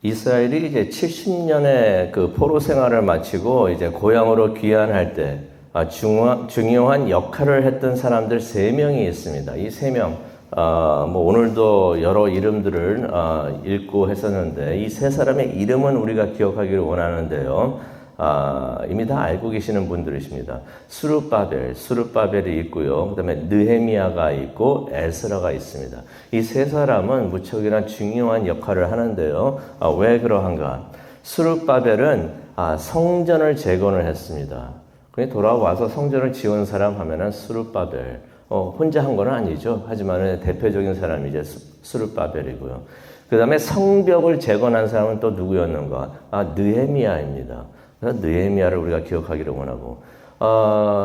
이스라엘이 이제 70년의 그 포로 생활을 마치고 이제 고향으로 귀환할 때 중요한 역할을 했던 사람들 3명이 있습니다. 이 3명, 뭐 오늘도 여러 이름들을 읽고 했었는데 이 3사람의 이름은 우리가 기억하기를 원하는데요. 이미 다 알고 계시는 분들이십니다. 수르바벨이 있고요. 그 다음에 느헤미야가 있고 에스라가 있습니다. 이 3사람은 무척이나 중요한 역할을 하는데요. 왜 그러한가? 수르바벨은 성전을 재건을 했습니다. 그냥 돌아와서 성전을 지은 사람 하면은 수르바벨. 혼자 한 건 아니죠. 하지만 대표적인 사람이 이제 수르바벨이고요. 그 다음에 성벽을 재건한 사람은 또 누구였는가? 느헤미야입니다. 그래서 느헤미야를 우리가 기억하기를 원하고,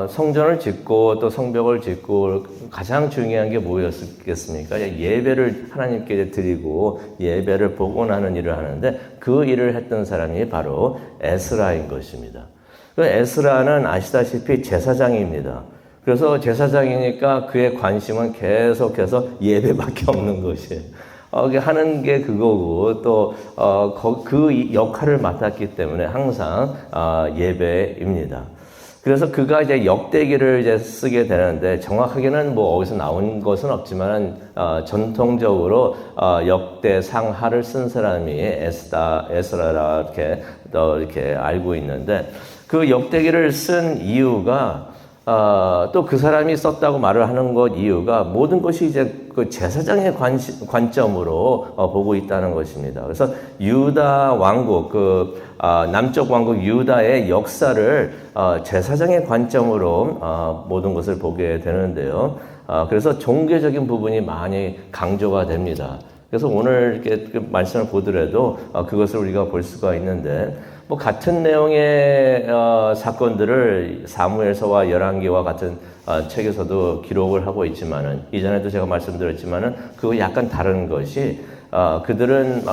성전을 짓고 또 성벽을 짓고 가장 중요한 게 뭐였겠습니까? 예배를 하나님께 드리고 예배를 복원하는 일을 하는데 그 일을 했던 사람이 바로 에스라인 것입니다. 그 에스라는 아시다시피 제사장입니다. 그래서 제사장이니까 그의 관심은 계속해서 예배밖에 없는 것이에요. 하는 게 그거고 또 그 역할을 맡았기 때문에 항상 예배입니다. 그래서 그가 이제 역대기를 이제 쓰게 되는데 정확하게는 뭐 어디서 나온 것은 없지만 전통적으로 역대상하를 쓴 사람이 에스라라 이렇게 알고 있는데 그 역대기를 쓴 이유가 또 그 사람이 썼다고 말을 하는 것 이유가 모든 것이 이제 그 제사장의 관점으로 보고 있다는 것입니다. 그래서 유다 왕국, 남쪽 왕국 유다의 역사를 제사장의 관점으로 모든 것을 보게 되는데요. 그래서 종교적인 부분이 많이 강조가 됩니다. 그래서 오늘 이렇게 말씀을 보더라도 그것을 우리가 볼 수가 있는데 뭐 같은 내용의 사건들을 사무엘서와 열왕기와 같은 책에서도 기록을 하고 있지만은 이전에도 제가 말씀드렸지만은 그거 약간 다른 것이 그들은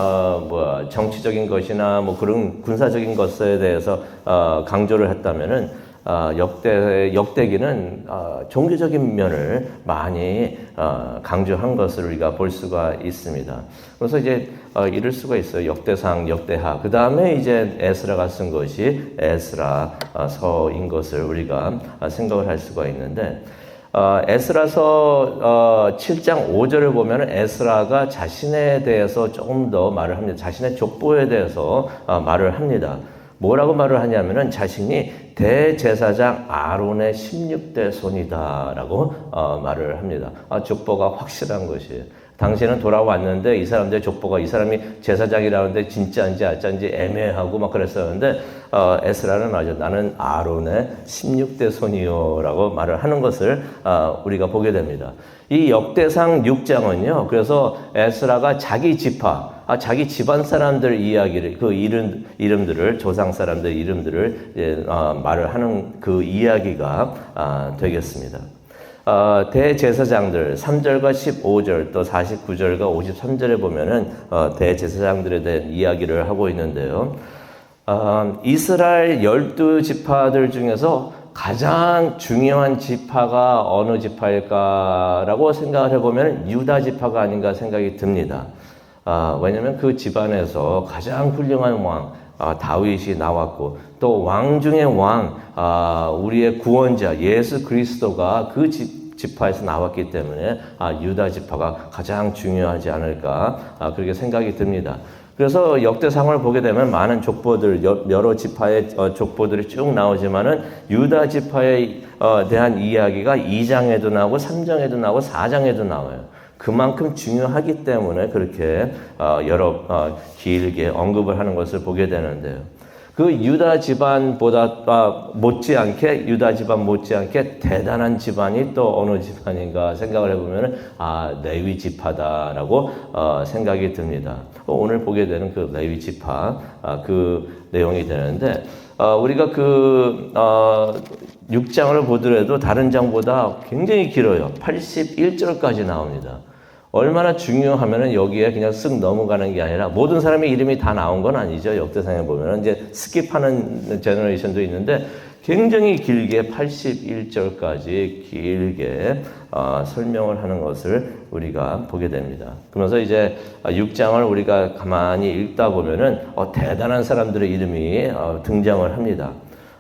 정치적인 것이나 뭐 그런 군사적인 것에 대해서 강조를 했다면은 역대기는 종교적인 면을 많이 강조한 것을 우리가 볼 수가 있습니다. 그래서 이제 이럴 수가 있어요. 역대상, 역대하. 그 다음에 이제 에스라가 쓴 것이 에스라서인 것을 우리가 생각을 할 수가 있는데 에스라서 7장 5절을 보면 에스라가 자신에 대해서 조금 더 말을 합니다. 자신의 족보에 대해서 말을 합니다. 뭐라고 말을 하냐면은 자신이 대제사장 아론의 16대 손이다라고 말을 합니다. 족보가 확실한 것이에요. 당시에는 돌아왔는데 이 사람들의 족보가 이 사람이 제사장이라는데 진짜인지 아짜인지 애매하고 막 그랬었는데 에스라는 말이죠. 나는 아론의 16대 손이요라고 말을 하는 것을 우리가 보게 됩니다. 이 역대상 6장은요. 그래서 에스라가 자기 지파, 자기 집안 사람들 이야기를 그 이름들을 조상 사람들 이름들을 말을 하는 그 이야기가 되겠습니다. 대제사장들 3절과 15절 또 49절과 53절에 보면은 대제사장들에 대한 이야기를 하고 있는데요. 이스라엘 12지파들 중에서 가장 중요한 지파가 어느 지파일까라고 생각을 해보면 유다 지파가 아닌가 생각이 듭니다. 왜냐하면 그 집안에서 가장 훌륭한 왕 다윗이 나왔고 또 왕 중의 왕 우리의 구원자 예수 그리스도가 그 지파에서 나왔기 때문에 유다 지파가 가장 중요하지 않을까 그렇게 생각이 듭니다. 그래서 역대상을 보게 되면 많은 족보들 여러 지파의 족보들이 쭉 나오지만은 유다 지파에 대한 이야기가 2장에도 나오고 3장에도 나오고 4장에도 나와요. 그만큼 중요하기 때문에 그렇게 길게 언급을 하는 것을 보게 되는데요. 그 유다 집안보다 유다 집안 못지않게 대단한 집안이 또 어느 집안인가 생각을 해보면 레위 지파다라고 생각이 듭니다. 오늘 보게 되는 그 레위 지파 그 내용이 되는데 우리가 그 6장을 보더라도 다른 장보다 굉장히 길어요. 81절까지 나옵니다. 얼마나 중요하면은 여기에 그냥 쓱 넘어가는 게 아니라 모든 사람의 이름이 다 나온 건 아니죠. 역대상에 보면은 이제 스킵하는 제너레이션도 있는데 굉장히 길게 81절까지 길게 설명을 하는 것을 우리가 보게 됩니다. 그러면서 이제 6장을 우리가 가만히 읽다 보면은 대단한 사람들의 이름이 등장을 합니다.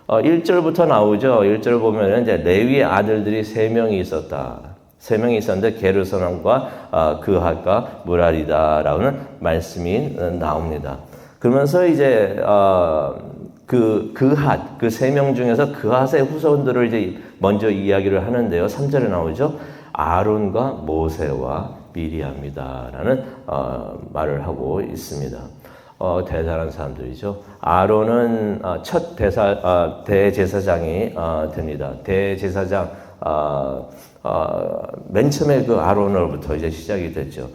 1절부터 나오죠. 1절 보면은 이제 레위의 아들들이 3명이 있었다. 3명이 있었는데 게르손과 그핫과 무랄이다라는 말씀이 나옵니다. 그러면서 이제 그핫, 그 3명 중에서 그핫의 후손들을 이제 먼저 이야기를 하는데요. 3절에 나오죠. 아론과 모세와 미리암이다라는 말을 하고 있습니다. 대단한 사람들이죠. 아론은 첫 대제사장이 됩니다. 대제사장, 맨 처음에 그 아론으로부터 이제 시작이 됐죠.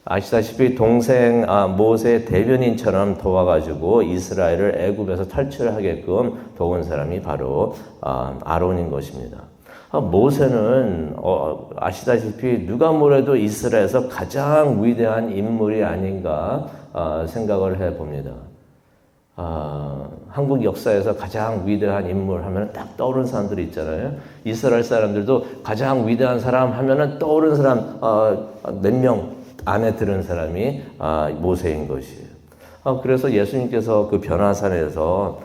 아시다시피 동생 모세의 대변인처럼 도와가지고 이스라엘을 애굽에서 탈출하게끔 도운 사람이 바로 아론인 것입니다. 모세는 아시다시피 누가 뭐래도 이스라엘에서 가장 위대한 인물이 아닌가 생각을 해봅니다. 한국 역사에서 가장 위대한 인물 하면 딱 떠오르는 사람들이 있잖아요. 이스라엘 사람들도 가장 위대한 사람 하면 떠오르는 사람 몇 명 안에 들은 사람이 모세인 것이에요. 그래서 예수님께서 그 변화산에서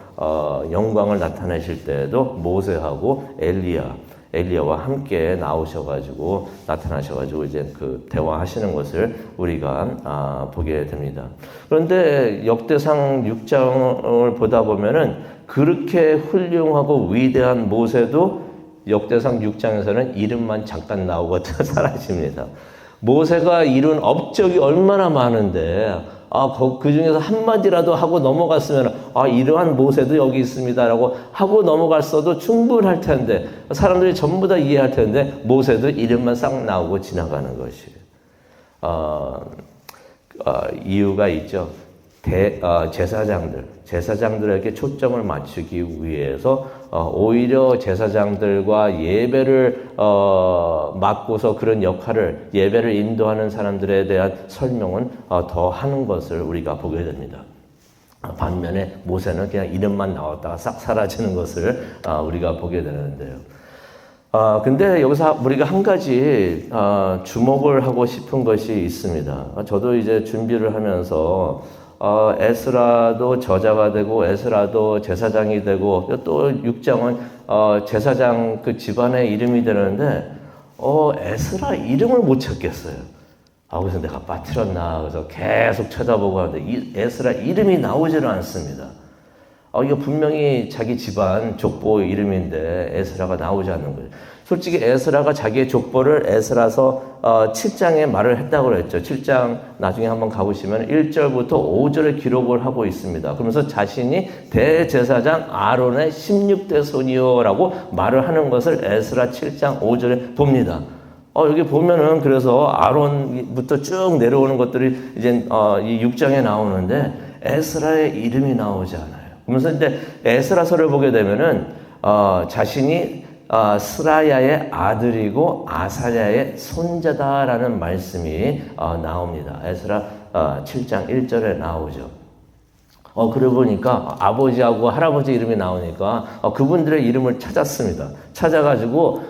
영광을 나타내실 때에도 모세하고 엘리야와 함께 나오셔가지고 나타나셔가지고 이제 그 대화하시는 것을 우리가 보게 됩니다. 그런데 역대상 6장을 보다 보면은 그렇게 훌륭하고 위대한 모세도 역대상 6장에서는 이름만 잠깐 나오고 사라집니다. 모세가 이룬 업적이 얼마나 많은데 그 중에서 한마디라도 하고 넘어갔으면 이러한 모세도 여기 있습니다라고 하고 넘어갔어도 충분할 텐데 사람들이 전부 다 이해할 텐데 모세도 이름만 싹 나오고 지나가는 것이에요. 이유가 있죠. 제사장들에게 초점을 맞추기 위해서 오히려 제사장들과 예배를 맡고서 그런 역할을 예배를 인도하는 사람들에 대한 설명은 더 하는 것을 우리가 보게 됩니다. 반면에 모세는 그냥 이름만 나왔다가 싹 사라지는 것을 우리가 보게 되는데요. 근데 여기서 우리가 한 가지 주목을 하고 싶은 것이 있습니다. 저도 이제 준비를 하면서 에스라도 저자가 되고 에스라도 제사장이 되고 또 6장은 제사장 그 집안의 이름이 되는데 에스라 이름을 못 찾겠어요. 그래서 내가 빠뜨렸나 그래서 계속 찾아보고 하는데 이 에스라 이름이 나오지는 않습니다. 이거 분명히 자기 집안 족보 이름인데 에스라가 나오지 않는 거예요. 솔직히 에스라가 자기의 족보를 에스라서 7장에 말을 했다고 그랬죠. 7장 나중에 한번 가보시면 1절부터 5절에 기록을 하고 있습니다. 그러면서 자신이 대제사장 아론의 16대 손이요라고 말을 하는 것을 에스라 7장 5절에 봅니다. 여기 보면은 그래서 아론부터 쭉 내려오는 것들이 이제 이 6장에 나오는데 에스라의 이름이 나오지 않아요. 그러면서 이제 에스라서를 보게 되면은 자신이 스라야의 아들이고 아사랴의 손자다라는 말씀이 나옵니다. 에스라 7장 1절에 나오죠. 그러고 보니까 아버지하고 할아버지 이름이 나오니까 그분들의 이름을 찾았습니다. 찾아가지고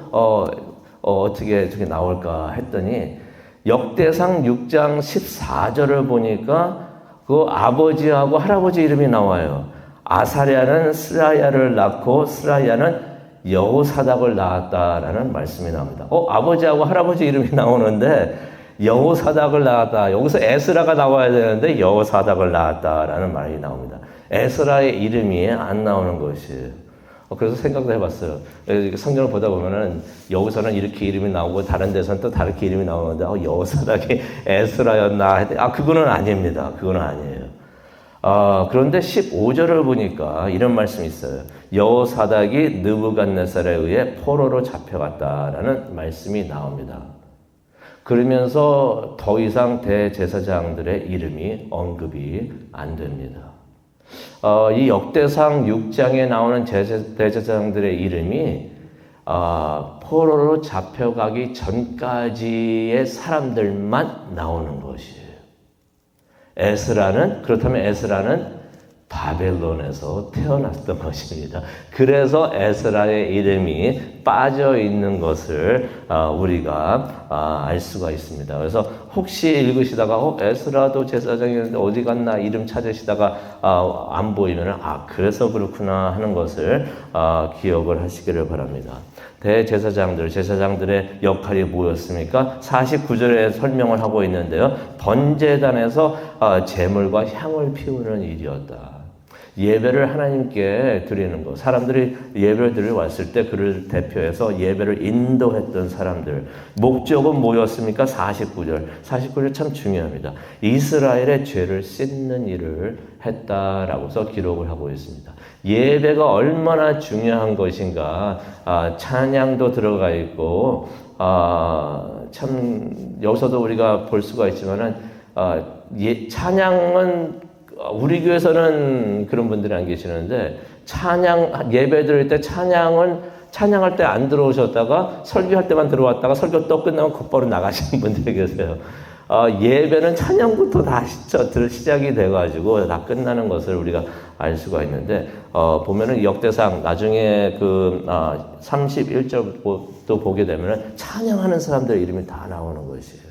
어떻게 나올까 했더니 역대상 6장 14절을 보니까 그 아버지하고 할아버지 이름이 나와요. 아사랴는 스라야를 낳고 스라야는 여호사닥을 낳았다라는 말씀이 나옵니다. 아버지하고 할아버지 이름이 나오는데 여호사닥을 낳았다. 여기서 에스라가 나와야 되는데 여호사닥을 낳았다라는 말이 나옵니다. 에스라의 이름이 안 나오는 것이에요. 그래서 생각도 해봤어요. 성경을 보다 보면은 여기서는 이렇게 이름이 나오고 다른 데서는 또 다르게 이름이 나오는데 여호사닥이 에스라였나? 그거는 아닙니다. 그거는 아니에요. 그런데 15절을 보니까 이런 말씀이 있어요. 여호사닥이 느부갓네살에 의해 포로로 잡혀갔다라는 말씀이 나옵니다. 그러면서 더 이상 대제사장들의 이름이 언급이 안 됩니다. 이 역대상 6장에 나오는 대제사장들의 이름이 포로로 잡혀가기 전까지의 사람들만 나오는 것이에요. 그렇다면 에스라는 바벨론에서 태어났던 것입니다. 그래서 에스라의 이름이 빠져 있는 것을 우리가 알 수가 있습니다. 그래서 혹시 읽으시다가 에스라도 제사장이었는데 어디 갔나 이름 찾으시다가 안 보이면 그래서 그렇구나 하는 것을 기억을 하시기를 바랍니다. 대제사장들, 제사장들의 역할이 뭐였습니까? 49절에 설명을 하고 있는데요. 번제단에서 제물과 향을 피우는 일이었다. 예배를 하나님께 드리는 것. 사람들이 예배를 드리러 왔을 때 그를 대표해서 예배를 인도했던 사람들. 목적은 뭐였습니까? 49절. 49절 참 중요합니다. 이스라엘의 죄를 씻는 일을 했다라고서 기록을 하고 있습니다. 예배가 얼마나 중요한 것인가. 찬양도 들어가 있고, 참, 여기서도 우리가 볼 수가 있지만은, 찬양은 우리 교회에서는 그런 분들이 안 계시는데 예배 드릴 때 찬양할 때 안 들어오셨다가 설교할 때만 들어왔다가 설교 또 끝나면 곧바로 나가시는 분들이 계세요. 예배는 찬양부터 다 시작이 돼가지고 다 끝나는 것을 우리가 알 수가 있는데 보면은 역대상 나중에 31절도 보게 되면은 찬양하는 사람들 이름이 다 나오는 것이에요.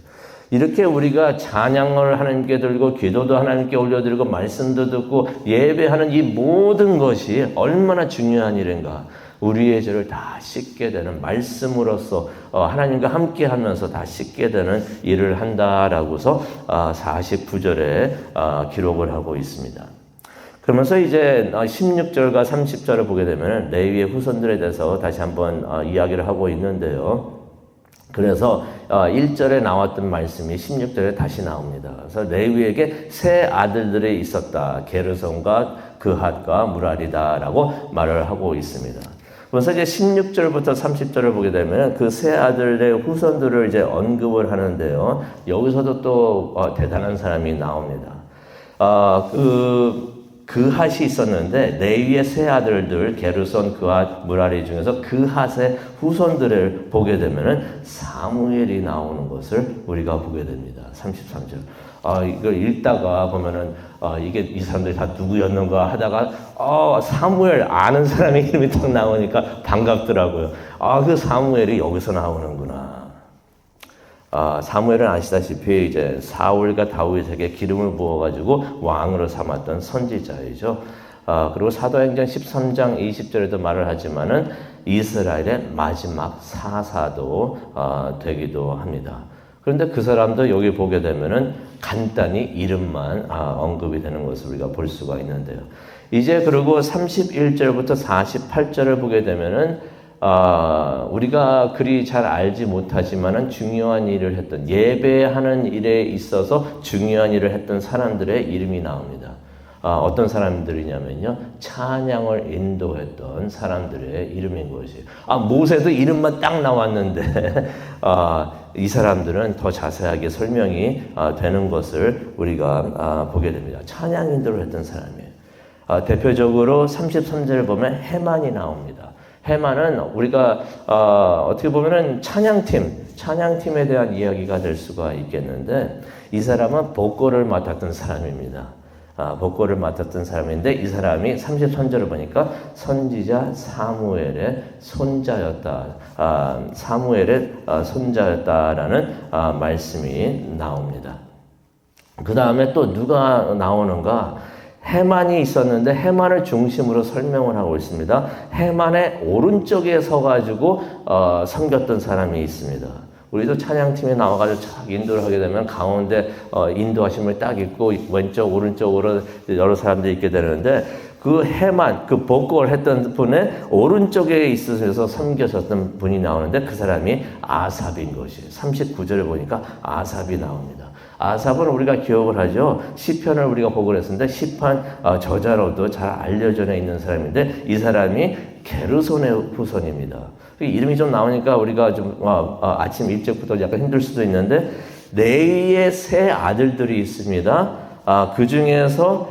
이렇게 우리가 찬양을 하나님께 드리고 기도도 하나님께 올려드리고 말씀도 듣고 예배하는 이 모든 것이 얼마나 중요한 일인가. 우리의 죄를 다 씻게 되는 말씀으로써 하나님과 함께 하면서 다 씻게 되는 일을 한다라고서 49절에 기록을 하고 있습니다. 그러면서 이제 16절과 30절을 보게 되면 레위의 후손들에 대해서 다시 한번 이야기를 하고 있는데요. 그래서 1절에 나왔던 말씀이 16절에 다시 나옵니다. 그래서 레위에게 세 아들들이 있었다. 게르손과 그핫과 무라리다라고 말을 하고 있습니다. 그래서 이제 16절부터 30절을 보게 되면 그 세 아들의 후손들을 이제 언급을 하는데요. 여기서도 또 대단한 사람이 나옵니다. 그핫이 있었는데 레위의 세 아들들 게르손, 그핫, 무라리 중에서 그핫의 후손들을 보게 되면은 사무엘이 나오는 것을 우리가 보게 됩니다. 33절. 이걸 읽다가 보면은 이게 이 사람들이 다 누구였는가 하다가 사무엘 아는 사람의 이름이 딱 나오니까 반갑더라고요. 그 사무엘이 여기서 나오는구나. 사무엘은 아시다시피 이제 사울과 다윗에게 기름을 부어가지고 왕으로 삼았던 선지자이죠. 그리고 사도행전 13장 20절에도 말을 하지만은 이스라엘의 마지막 사사도 되기도 합니다. 그런데 그 사람도 여기 보게 되면은 간단히 이름만 언급이 되는 것을 우리가 볼 수가 있는데요. 이제 그리고 31절부터 48절을 보게 되면은 우리가 그리 잘 알지 못하지만은 중요한 일을 했던 예배하는 일에 있어서 중요한 일을 했던 사람들의 이름이 나옵니다. 어떤 사람들이냐면요, 찬양을 인도했던 사람들의 이름인 것이에요. 모세도 이름만 딱 나왔는데 이 사람들은 더 자세하게 설명이 되는 것을 우리가 보게 됩니다. 찬양 인도를 했던 사람이에요. 대표적으로 33절을 보면 헤만이 나옵니다. 헤만은 우리가 어떻게 보면은 찬양팀에 대한 이야기가 될 수가 있겠는데 이 사람은 보컬을 맡았던 사람입니다. 보컬을 맡았던 사람인데 이 사람이 33절을 보니까 선지자 사무엘의 손자였다. 사무엘의 손자였다라는 말씀이 나옵니다. 그 다음에 또 누가 나오는가? 헤만이 있었는데 헤만을 중심으로 설명을 하고 있습니다. 헤만의 오른쪽에 서가지고 섬겼던 사람이 있습니다. 우리도 찬양팀에 나와가지고 착 인도를 하게 되면 가운데 인도하심을 딱 있고 왼쪽 오른쪽으로 여러 사람들이 있게 되는데 그 헤만, 그 보컬 했던 분의 오른쪽에 있으셔서 섬겨졌던 분이 나오는데 그 사람이 아삽인 것이에요. 39절에 보니까 아삽이 나옵니다. 아삽은 우리가 기억을 하죠. 시편을 우리가 보고 했었는데 시편 저자로도 잘 알려져 있는 사람인데 이 사람이 게르손의 후손입니다. 이름이 좀 나오니까 우리가 좀 아침 일찍부터 약간 힘들 수도 있는데 레위의 세 아들들이 있습니다. 그 중에서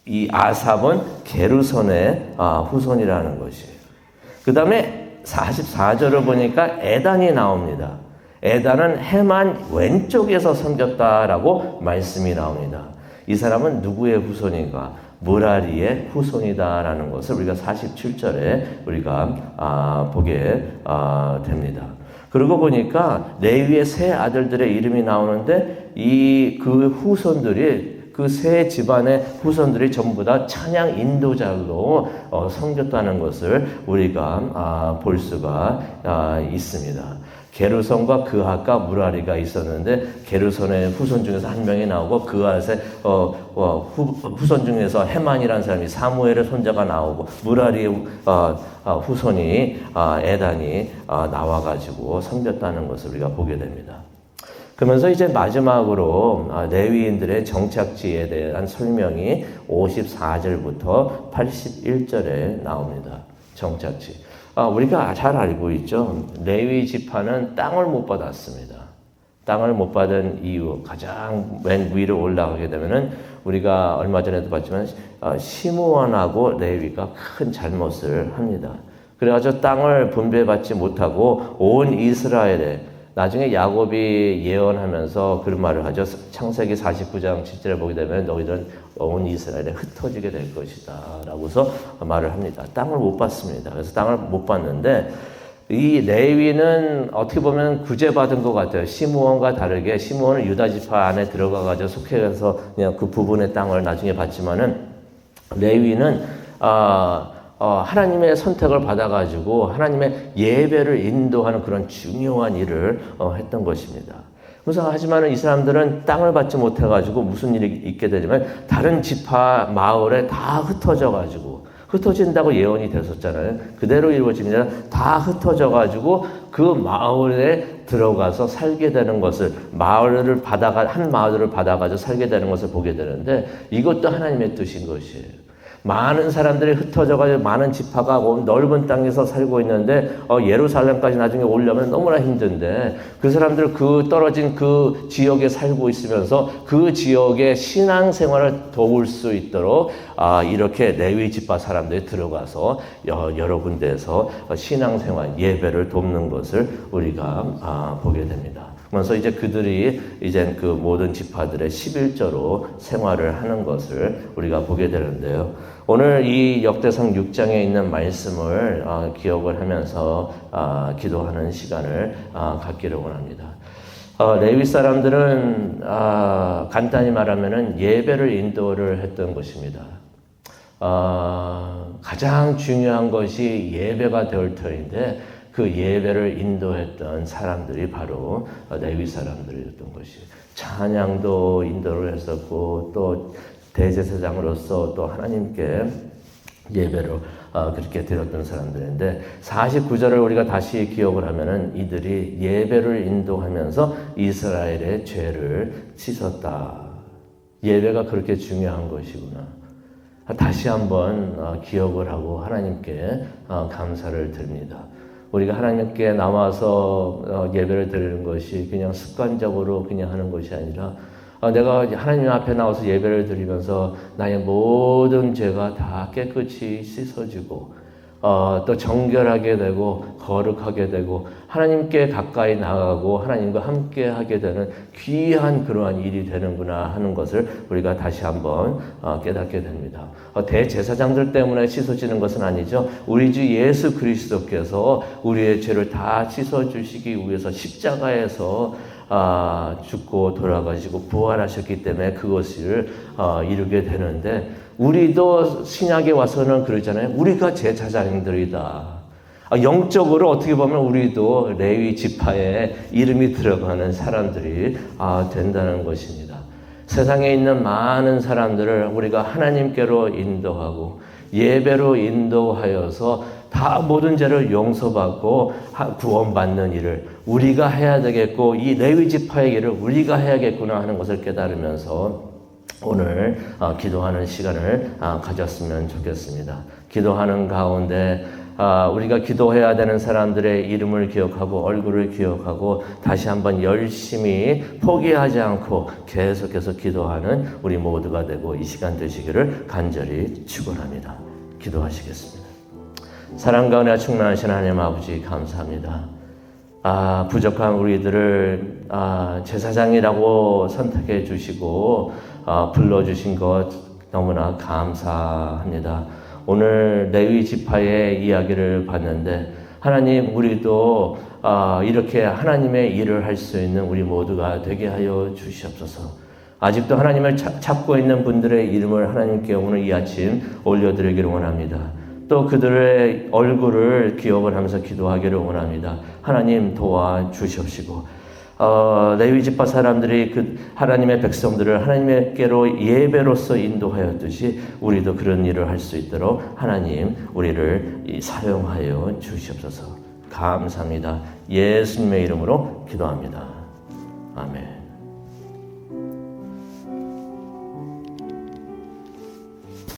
이 아삽은 게르손의 후손이라는 것이에요. 그 다음에 44절을 보니까 에단이 나옵니다. 에단은 헤만 왼쪽에서 섬겼다라고 말씀이 나옵니다. 이 사람은 누구의 후손인가? 무라리의 후손이다라는 것을 우리가 47절에 우리가 보게 됩니다. 그러고 보니까 레위의 세 아들들의 이름이 나오는데 그 후손들이 그 세 집안의 후손들이 전부 다 찬양 인도자로 섬겼다는 것을 우리가 볼 수가 있습니다. 게르손과 그핫과 무라리가 있었는데 게르손의 후손 중에서 한 명이 나오고 그핫의 후손 중에서 헤만이라는 사람이 사무엘의 손자가 나오고 무라리의 후손이 에단이 나와가지고 섬겼다는 것을 우리가 보게 됩니다. 그러면서 이제 마지막으로 레위인들의 정착지에 대한 설명이 54절부터 81절에 나옵니다. 정착지. 우리가 잘 알고 있죠. 레위 지파는 땅을 못 받았습니다. 땅을 못 받은 이유, 가장 맨 위로 올라가게 되면은 우리가 얼마 전에도 봤지만 시므온하고 레위가 큰 잘못을 합니다. 그래가지고 땅을 분배받지 못하고 온 이스라엘에 나중에 야곱이 예언하면서 그런 말을 하죠. 창세기 49장 7절에 보게 되면 너희들은 온 이스라엘에 흩어지게 될 것이다 라고서 말을 합니다. 땅을 못 받습니다. 그래서 땅을 못 받는데 이 레위는 어떻게 보면 구제받은 것 같아요. 시므온과 다르게 시므온은 유다 지파 안에 들어가가지고 속해서 그냥 그 부분의 땅을 나중에 받지만은 레위는 하나님의 선택을 받아가지고 하나님의 예배를 인도하는 그런 중요한 일을 했던 것입니다. 그래서 하지만 이 사람들은 땅을 받지 못해가지고 무슨 일이 있게 되냐면 다른 지파 마을에 다 흩어진다고 예언이 됐었잖아요. 그대로 이루어집니다. 다 흩어져가지고 그 마을에 들어가서 살게 되는 것을 한 마을을 받아가지고 살게 되는 것을 보게 되는데 이것도 하나님의 뜻인 것이에요. 많은 사람들이 흩어져가지고 많은 지파가 넓은 땅에서 살고 있는데 예루살렘까지 나중에 오려면 너무나 힘든데 그 사람들 떨어진 그 지역에 살고 있으면서 그 지역의 신앙생활을 도울 수 있도록 이렇게 레위 지파 사람들이 들어가서 여러 군데에서 신앙생활 예배를 돕는 것을 우리가 보게 됩니다. 그래서 이제 그들이 이제 그 모든 지파들의 11조로 생활을 하는 것을 우리가 보게 되는데요. 오늘 이 역대상 6장에 있는 말씀을 기억을 하면서 기도하는 시간을 갖기를 원합니다. 레위 사람들은 간단히 말하면은 예배를 인도를 했던 것입니다. 가장 중요한 것이 예배가 될 터인데 그 예배를 인도했던 사람들이 바로 레위 사람들이었던 것이 찬양도 인도를 했었고 또 대제사장으로서 또 하나님께 예배를 그렇게 드렸던 사람들인데 49절을 우리가 다시 기억을 하면은 이들이 예배를 인도하면서 이스라엘의 죄를 씻었다. 예배가 그렇게 중요한 것이구나. 다시 한번 기억을 하고 하나님께 감사를 드립니다. 우리가 하나님께 나와서 예배를 드리는 것이 그냥 습관적으로 그냥 하는 것이 아니라 내가 하나님 앞에 나와서 예배를 드리면서 나의 모든 죄가 다 깨끗이 씻어지고 또 정결하게 되고 거룩하게 되고 하나님께 가까이 나가고 하나님과 함께 하게 되는 귀한 그러한 일이 되는구나 하는 것을 우리가 다시 한번 깨닫게 됩니다. 대제사장들 때문에 씻어지는 것은 아니죠. 우리 주 예수 그리스도께서 우리의 죄를 다 씻어주시기 위해서 십자가에서 죽고 돌아가시고 부활하셨기 때문에 그것을 이루게 되는데 우리도 신약에 와서는 그러잖아요. 우리가 제사장들이다. 영적으로 어떻게 보면 우리도 레위 지파에 이름이 들어가는 사람들이 된다는 것입니다. 세상에 있는 많은 사람들을 우리가 하나님께로 인도하고 예배로 인도하여서 다 모든 죄를 용서받고 구원받는 일을 우리가 해야 되겠고 이 레위 지파의 일을 우리가 해야겠구나 하는 것을 깨달으면서 오늘 기도하는 시간을 가졌으면 좋겠습니다. 기도하는 가운데 우리가 기도해야 되는 사람들의 이름을 기억하고 얼굴을 기억하고 다시 한번 열심히 포기하지 않고 계속해서 기도하는 우리 모두가 되고 이 시간 되시기를 간절히 축원합니다. 기도하시겠습니다. 사랑과 은혜가 충만하신 하나님 아버지 감사합니다. 부족한 우리들을 제사장이라고 선택해 주시고 불러주신 것 너무나 감사합니다. 오늘 레위 지파의 이야기를 봤는데 하나님, 우리도 이렇게 하나님의 일을 할 수 있는 우리 모두가 되게 하여 주시옵소서. 아직도 하나님을 찾고 있는 분들의 이름을 하나님께 오늘 이 아침 올려드리기를 원합니다. 또 그들의 얼굴을 기억을 하면서 기도하기를 원합니다. 하나님 도와주시옵시고 레위 지파 사람들이 그 하나님의 백성들을 하나님께로 예배로서 인도하였듯이 우리도 그런 일을 할 수 있도록 하나님 우리를 사용하여 주시옵소서. 감사합니다. 예수님의 이름으로 기도합니다. 아멘.